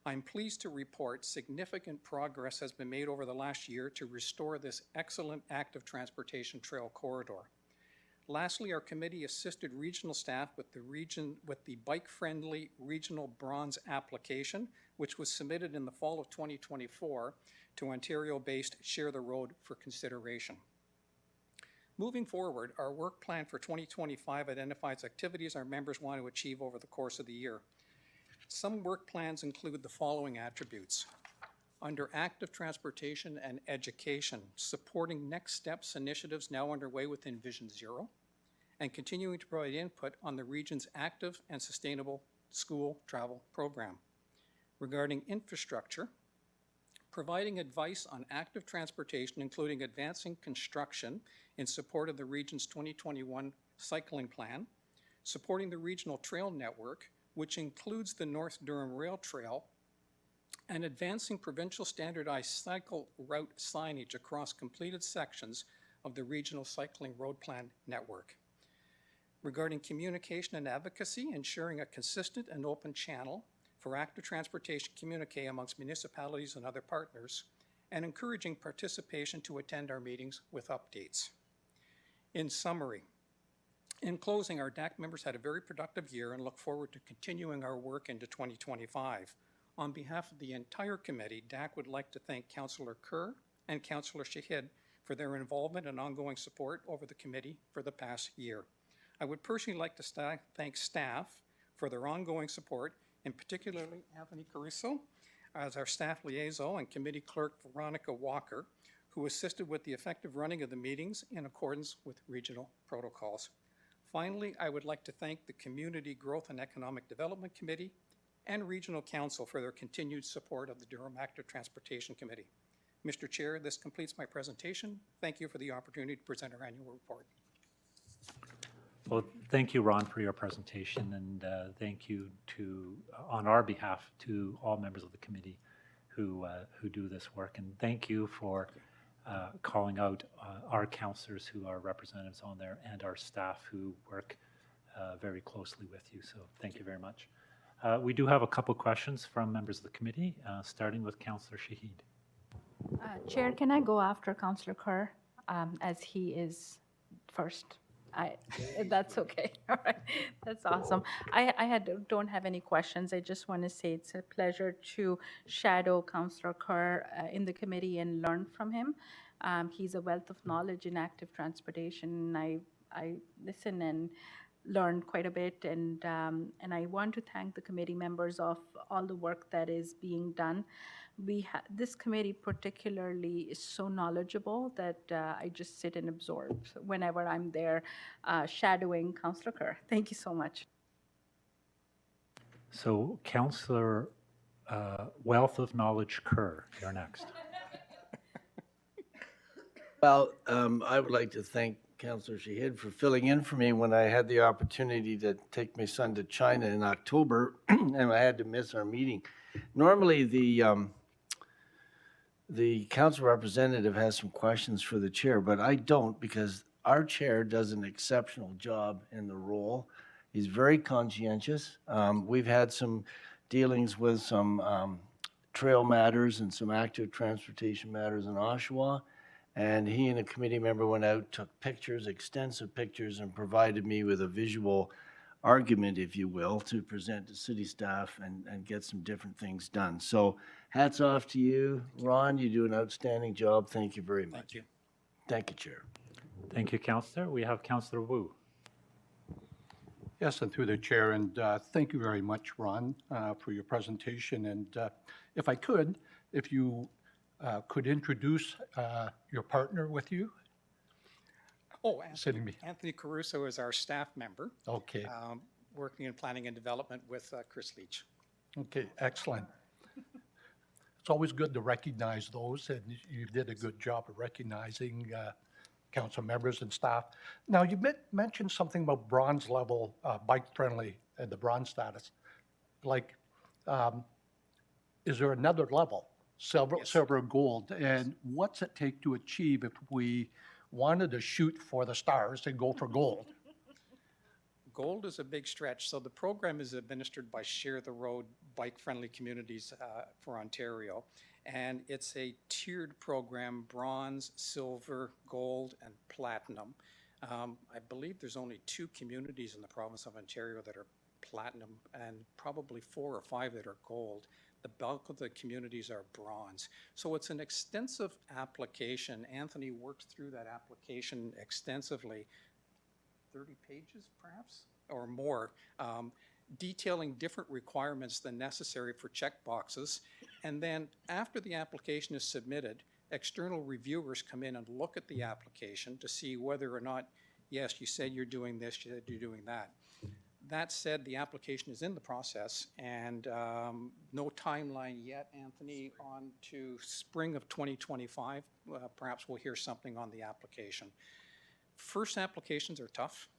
I'm pleased to report significant progress has been made over the last year to restore this excellent active transportation trail corridor. Lastly, our committee assisted regional staff with the bike-friendly regional bronze application, which was submitted in the fall of 2024 to Ontario-based Share the Road for consideration. Moving forward, our work plan for 2025 identifies activities our members want to achieve over the course of the year. Some work plans include the following attributes. Under active transportation and education, supporting next steps initiatives now underway within Vision Zero, and continuing to provide input on the region's active and sustainable school travel program. Regarding infrastructure, providing advice on active transportation, including advancing construction in support of the region's 2021 cycling plan, supporting the regional trail network, which includes the North Durham Rail Trail, and advancing provincial standardized cycle route signage across completed sections of the regional cycling road plan network. Regarding communication and advocacy, ensuring a consistent and open channel for active transportation communique amongst municipalities and other partners, and encouraging participation to attend our meetings with updates. In summary, in closing, our DAC members had a very productive year and look forward to continuing our work into 2025. On behalf of the entire committee, DAC would like to thank Councillor Kerr and Councillor Shahid for their involvement and ongoing support over the committee for the past year. I would personally like to thank staff for their ongoing support, and particularly Anthony Caruso as our staff liaison and committee clerk Veronica Walker, who assisted with the effective running of the meetings in accordance with regional protocols. Finally, I would like to thank the Community Growth and Economic Development Committee and Regional Council for their continued support of the Durham Active Transportation Committee. Mr. Chair, this completes my presentation. Thank you for the opportunity to present our annual report. Well, thank you, Ron, for your presentation, and thank you on our behalf, to all members of the committee who do this work. And thank you for calling out our councillors who are representatives on there and our staff who work very closely with you. So thank you very much. We do have a couple questions from members of the committee, starting with Councillor Shahid. Chair, can I go after Councillor Kerr, as he is first? That's okay. All right, that's awesome. I don't have any questions. I just want to say it's a pleasure to shadow Councillor Kerr in the committee and learn from him. He's a wealth of knowledge in active transportation. I listen and learn quite a bit, and I want to thank the committee members of all the work that is being done. This committee particularly is so knowledgeable that I just sit and absorb whenever I'm there shadowing Councillor Kerr. Thank you so much. So Councillor Wealth of Knowledge Kerr, you're next. Well, I would like to thank Councillor Shahid for filling in for me when I had the opportunity to take my son to China in October, and I had to miss our meeting. Normally, the council representative has some questions for the chair, but I don't, because our chair does an exceptional job in the role. He's very conscientious. We've had some dealings with some trail matters and some active transportation matters in Oshawa. And he and a committee member went out, took pictures, extensive pictures, and provided me with a visual argument, if you will, to present to city staff and get some different things done. So hats off to you, Ron. You do an outstanding job. Thank you very much. Thank you. Thank you, Chair. Thank you, Councillor. We have Councillor Wu. Yes, and through the chair, and thank you very much, Ron, for your presentation. And if I could, if you could introduce your partner with you. Oh, Sitting me. Anthony Caruso is our staff member, Okay, working in planning and development with Chris Leach. okay, excellent. It's always good to recognize those, and you did a good job of recognizing council members and staff. Now, you mentioned something about bronze level, bike-friendly, and the bronze status. Like, is there another level? Silver or gold, and what's it take to achieve if we wanted to shoot for the stars and go for gold? Gold is a big stretch. So the program is administered by Share the Road Bike-Friendly Communities for Ontario. And it's a tiered program, bronze, silver, gold, and platinum. I believe there's only 2 communities in the province of Ontario that are platinum and probably 4 or 5 that are gold. The bulk of the communities are bronze. So it's an extensive application. Anthony worked through that application extensively, 30 pages perhaps, or more, detailing different requirements than necessary for check boxes. And then after the application is submitted, external reviewers come in and look at the application to see whether or not, yes, you said you're doing this, you said you're doing that. That said, the application is in the process, and no timeline yet, Anthony, on to spring of 2025. Perhaps we'll hear something on the application. First applications are tough,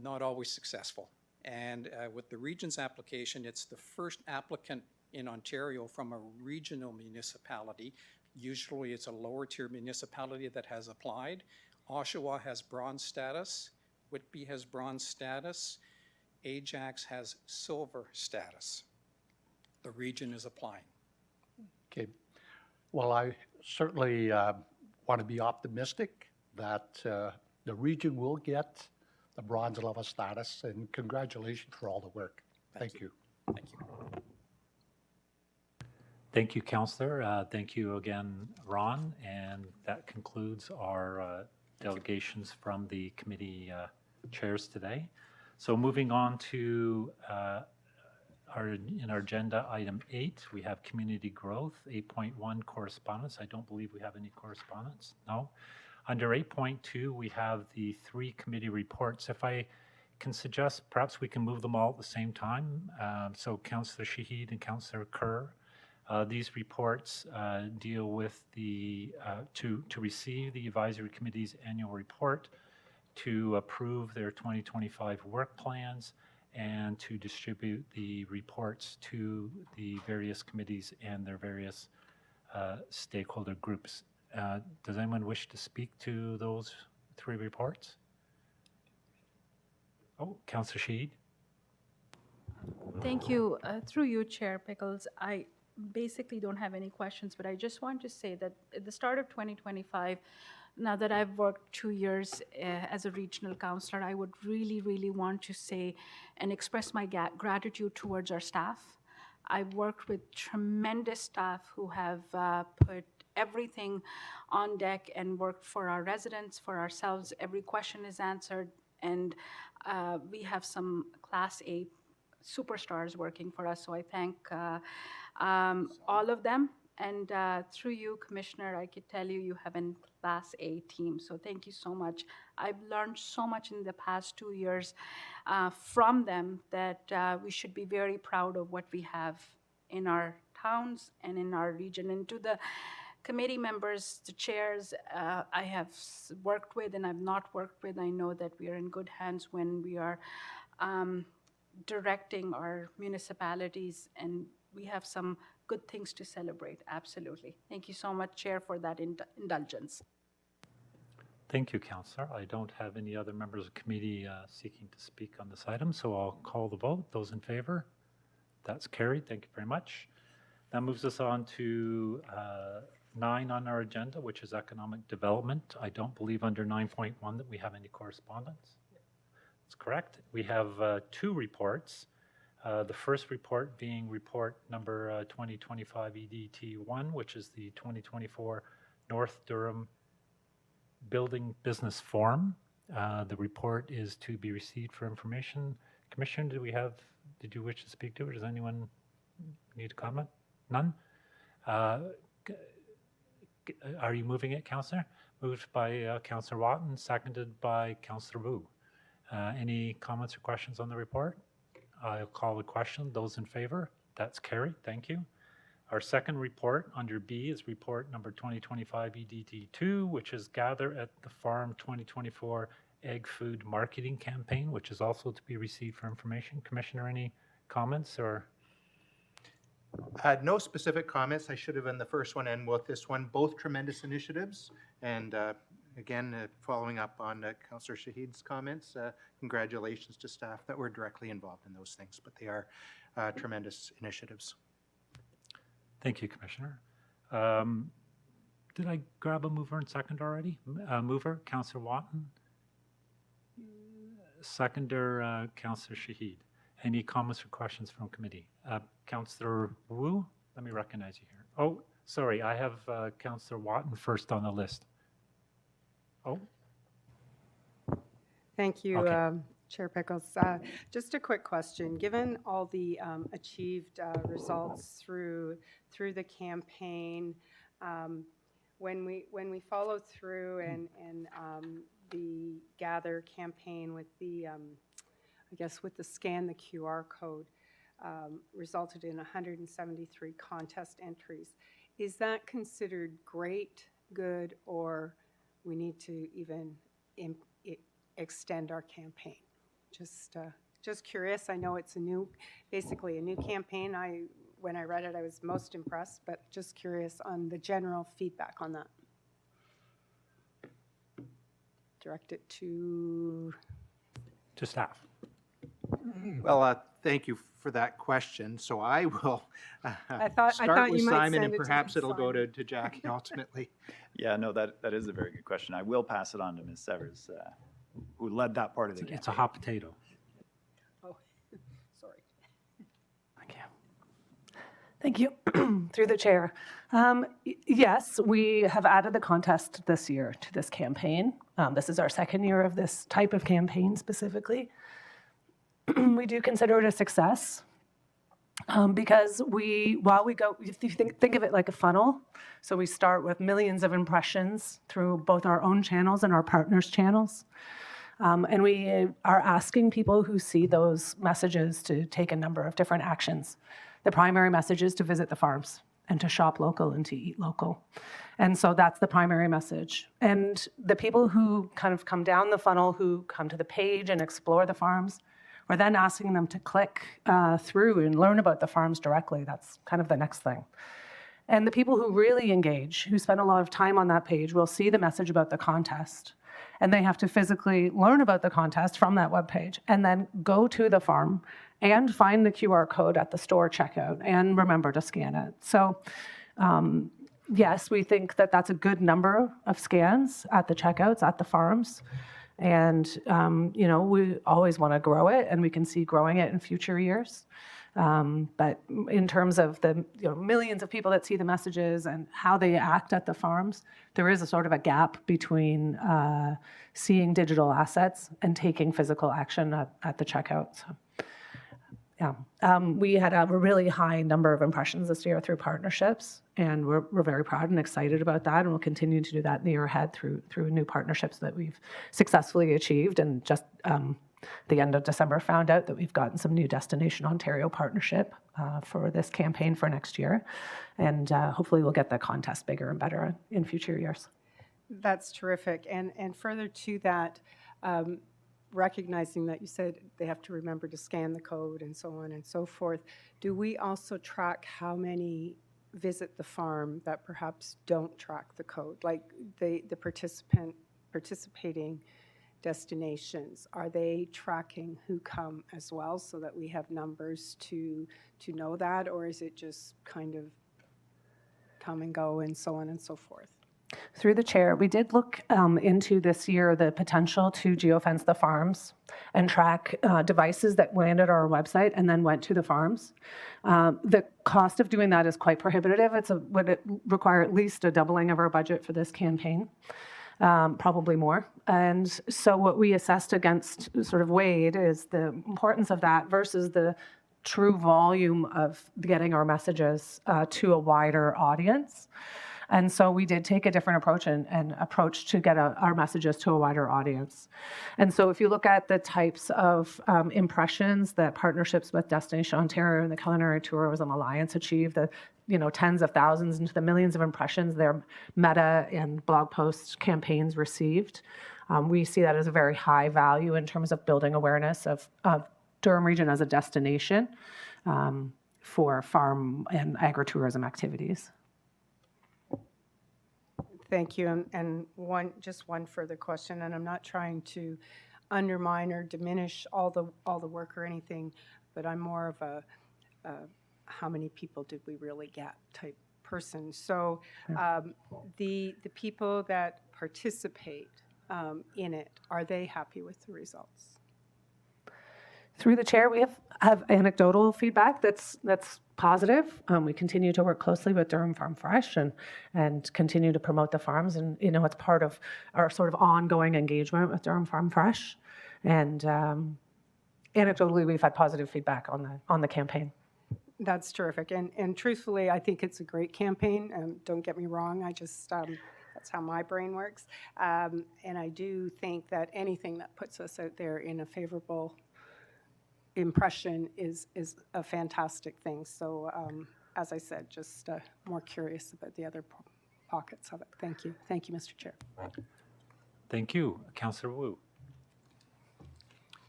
not always successful. And with the region's application, it's the first applicant in Ontario from a regional municipality. Usually it's a lower tier municipality that has applied. Oshawa has bronze status. Whitby has bronze status. Ajax has silver status. The region is applying. Okay, well, I certainly want to be optimistic that the region will get the bronze level status, and congratulations for all the work. Thank you. Thank you. Thank you, Councillor. Thank you again, Ron. And that concludes our delegations from the committee chairs today. So moving on to our agenda item 8, we have community growth. 8.1 correspondence. I don't believe we have any correspondence. No. Under 8.2, we have the 3 committee reports. If I can suggest, perhaps we can move them all at the same time. So Councillor Shahid and Councillor Kerr, these reports deal with the to receive the advisory committee's annual report, to approve their 2025 work plans, and to distribute the reports to the various committees and their various stakeholder groups. Does anyone wish to speak to those 3 reports? Oh, Councillor Sheed. Thank you. Through you, Chair Pickles, I basically don't have any questions, but I just want to say that at the start of 2025, now that I've worked 2 years as a regional councillor, I would really, really want to say and express my gratitude towards our staff. I've worked with tremendous staff who have put everything on deck and worked for our residents, for ourselves. Every question is answered, and we have some Class A superstars working for us, so I thank all of them. And through you, Commissioner, I could tell you, you have a Class A team, so thank you so much. I've learned so much in the past 2 years from them that we should be very proud of what we have in our towns and in our region. And to the committee members, the chairs I have worked with and I've not worked with, I know that we are in good hands when we are directing our municipalities, and we have some good things to celebrate, absolutely. Thank you so much, Chair, for that indulgence. Thank you, Councillor. I don't have any other members of the committee seeking to speak on this item, so I'll call the vote. Those in favor? That's carried. Thank you very much. That moves us on to 9 on our agenda, which is economic development. I don't believe under 9.1 that we have any correspondence. That's correct. We have 2 reports. The first report being report number 2025 EDT1, which is the 2024 North Durham Building Business Forum. The report is to be received for information. Commissioner, did you wish to speak to it? Does anyone need to comment? None? Are you moving it, Councillor? Moved by Councillor Watton, seconded by Councillor Wu. Any comments or questions on the report? I'll call the question. Those in favor? That's carried. Thank you. Our second report under B is report number 2025 EDT2, which is Gather at the Farm 2024 Egg Food Marketing Campaign, which is also to be received for information. Commissioner, any comments or? No specific comments. I should have in the first one and with this one, both tremendous initiatives. And again, following up on Councillor Shahid's comments, congratulations to staff that were directly involved in those things, but they are tremendous initiatives. Thank you, Commissioner. Did I grab a mover and second already? Mover, Councillor Watton. Seconder, Councillor Shahid. Any comments or questions from committee? Councillor Wu, let me recognize you here. Oh, sorry, I have Councillor Watton first on the list. Oh. Thank you, Okay. Chair Pickles. Just a quick question. Given all the achieved results through the campaign, when we follow through and the Gather campaign with the, I guess with the scan the QR code, resulted in 173 contest entries. Is that considered great, good, or we need to even extend our campaign? Just curious. I know it's basically a new campaign. When I read it, I was most impressed, but just curious on the general feedback on that. Direct it to staff. Well, thank you for that question. So I will I thought start with you might Simon, send and it to perhaps it'll go Simon. to Jackie ultimately. Yeah, no, that is a very good question. I will pass it on to Ms. Severs, who led that part of the It's a campaign. hot potato. Oh, sorry. Thank you. Through the chair. Yes, we have added the contest this year to this campaign. This is our second year of this type of campaign specifically. We do consider it a success because while we go, if you think of it like a funnel, so we start with millions of impressions through both our own channels and our partners' channels. And we are asking people who see those messages to take a number of different actions. The primary message is to visit the farms and to shop local and to eat local. And so that's the primary message. And the people who kind of come down the funnel, who come to the page and explore the farms, we're then asking them to click through and learn about the farms directly. That's kind of the next thing. And the people who really engage, who spend a lot of time on that page, will see the message about the contest. And they have to physically learn about the contest from that webpage and then go to the farm and find the QR code at the store checkout and remember to scan it. So yes, we think that that's a good number of scans at the checkouts, at the farms. And, we always want to grow it, and we can see growing it in future years. But in terms of the millions of people that see the messages and how they act at the farms, there is a sort of a gap between seeing digital assets and taking physical action at the checkout. So, yeah, we had a really high number of impressions this year through partnerships, and we're very proud and excited about that, and we'll continue to do that in the year ahead through new partnerships that we've successfully achieved. And just the end of December found out that we've gotten some new Destination Ontario partnership for this campaign for next year, and hopefully we'll get the contest bigger and better in future years. That's terrific. And further to that, recognizing that you said they have to remember to scan the code and so on and so forth, do we also track how many visit the farm that perhaps don't track the code? Like the participating destinations, are they tracking who come as well so that we have numbers to know that, or is it just kind of come and go and so on and so forth? Through the chair, we did look into this year the potential to geofence the farms and track devices that landed on our website and then went to the farms. The cost of doing that is quite prohibitive. Would require at least a doubling of our budget for this campaign, probably more. And so what we assessed against sort of weighed is the importance of that versus the true volume of getting our messages to a wider audience. And so we did take a different approach and approach to get our messages to a wider audience. And so if you look at the types of impressions that partnerships with Destination Ontario and the Culinary Tourism Alliance achieve, the tens of thousands into the millions of impressions their Meta and blog post campaigns received, we see that as a very high value in terms of building awareness of Durham Region as a destination for farm and agritourism activities. Thank you. And just one further question, and I'm not trying to undermine or diminish all the work or anything, but I'm more of a how many people did we really get type person. So the people that participate in it, are they happy with the results? Through the chair, we have anecdotal feedback that's positive. We continue to work closely with Durham Farm Fresh and continue to promote the farms. And, it's part of our sort of ongoing engagement with Durham Farm Fresh. And anecdotally, we've had positive feedback on the campaign. That's terrific. And truthfully, I think it's a great campaign. Don't get me wrong. I just, that's how my brain works. And I do think that anything that puts us out there in a favorable impression is a fantastic thing. So as I said, just more curious about the other pockets of it. Thank you. Thank you, Mr. Chair. Thank you. Councillor Wu.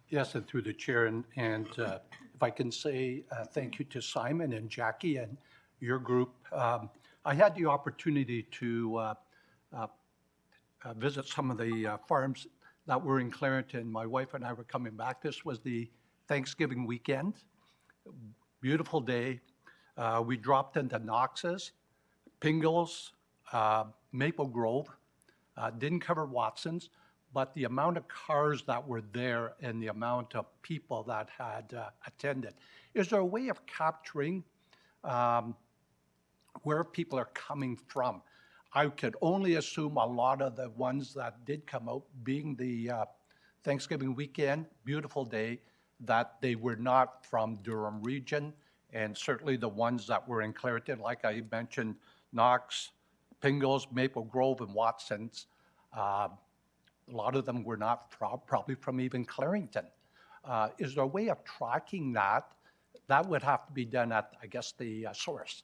Yes, and through the chair, and if I can say thank you to Simon and Jackie and your group. I had the opportunity to visit some of the farms that were in Clarington. My wife and I were coming back. This was the Thanksgiving weekend. Beautiful day. We dropped into Knox's, Pingles, Maple Grove. Didn't cover Watson's, but the amount of cars that were there and the amount of people that had attended. Is there a way of capturing where people are coming from? I could only assume a lot of the ones that did come out, being the Thanksgiving weekend, beautiful day, that they were not from Durham Region, and certainly the ones that were in Clarington, like I mentioned, Knox, Pingles, Maple Grove, and Watson's. A lot of them were not probably from even Clarington. Is there a way of tracking that? That would have to be done at, I guess, the source.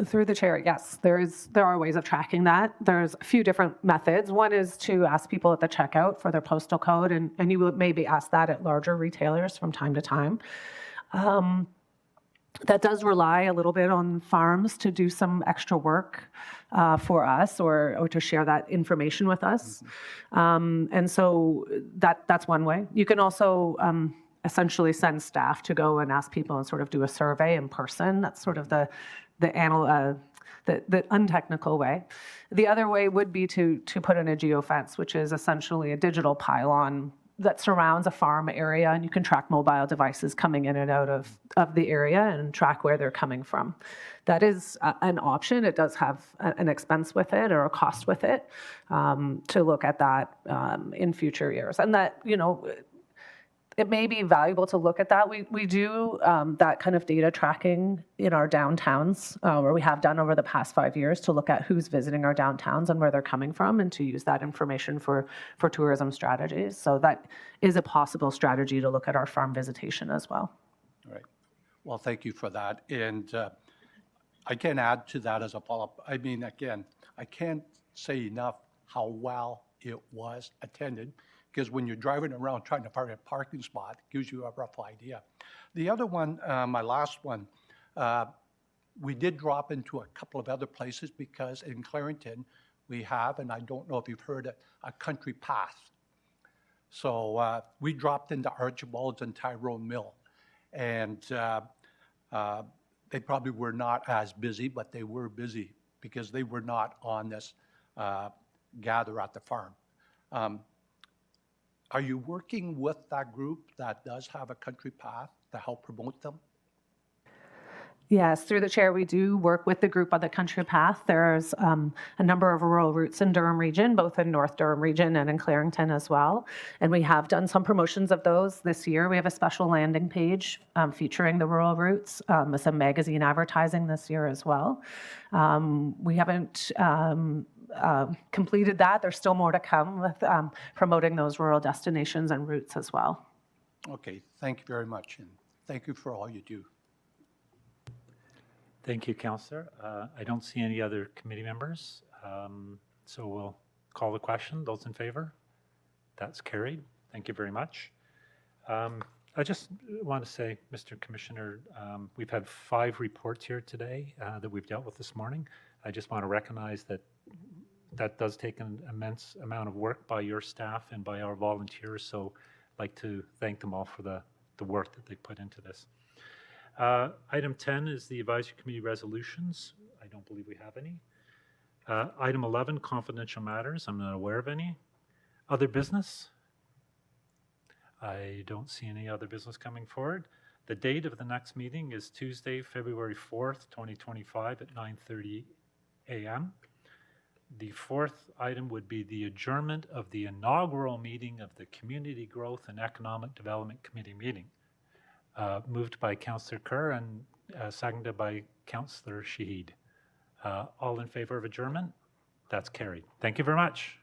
Through the chair, yes, there are ways of tracking that. There's a few different methods. One is to ask people at the checkout for their postal code, and you would maybe ask that at larger retailers from time to time. that does rely a little bit on farms to do some extra work for us or to share that information with us. And so that's one way. You can also essentially send staff to go and ask people and sort of do a survey in person. That's sort of the untechnical way. The other way would be to put in a geofence, which is essentially a digital pylon that surrounds a farm area, and you can track mobile devices coming in and out of the area and track where they're coming from. That is an option. It does have an expense with it or a cost with it to look at that in future years. And that, it may be valuable to look at that. We do that kind of data tracking in our downtowns, where we have done over the past 5 years to look at who's visiting our downtowns and where they're coming from, and to use that information for tourism strategies. So that is a possible strategy to look at our farm visitation as well. All right. Well, thank you for that. And I can add to that as a follow-up. I mean, again, I can't say enough how well it was attended, because when you're driving around trying to find a parking spot, it gives you a rough idea. The other one, my last one, we did drop into a couple of other places because in Clarington, we have, and I don't know if you've heard it, a country path. So we dropped into Archibald's and Tyrone Mill. And they probably were not as busy, but they were busy because they were not on this gather at the farm. Are you working with that group that does have a country path to help promote them? Yes, through the chair, we do work with the group on the country path. There's a number of rural routes in Durham Region, both in North Durham Region and in Clarington as well. And we have done some promotions of those this year. We have a special landing page featuring the rural routes with some magazine advertising this year as well. We haven't completed that. There's still more to come with promoting those rural destinations and routes as well. Okay, thank you very much, and thank you for all you do. Thank you, Councillor. I don't see any other committee members, so we'll call the question. Those in favor? That's carried. Thank you very much. I just want to say, Mr. Commissioner, we've had 5 reports here today that we've dealt with this morning. I just want to recognize that that does take an immense amount of work by your staff and by our volunteers, so I'd like to thank them all for the work that they put into this. Item 10 is the advisory committee resolutions. I don't believe we have any. Item 11, confidential matters. I'm not aware of any. Other business? I don't see any other business coming forward. The date of the next meeting is Tuesday, February 4th, 2025 at 9:30 a.m. The 4th item would be the adjournment of the inaugural meeting of the Community Growth and Economic Development Committee meeting. Moved by Councillor Kerr and seconded by Councillor Shaheed. All in favor of adjournment? That's carried. Thank you very much.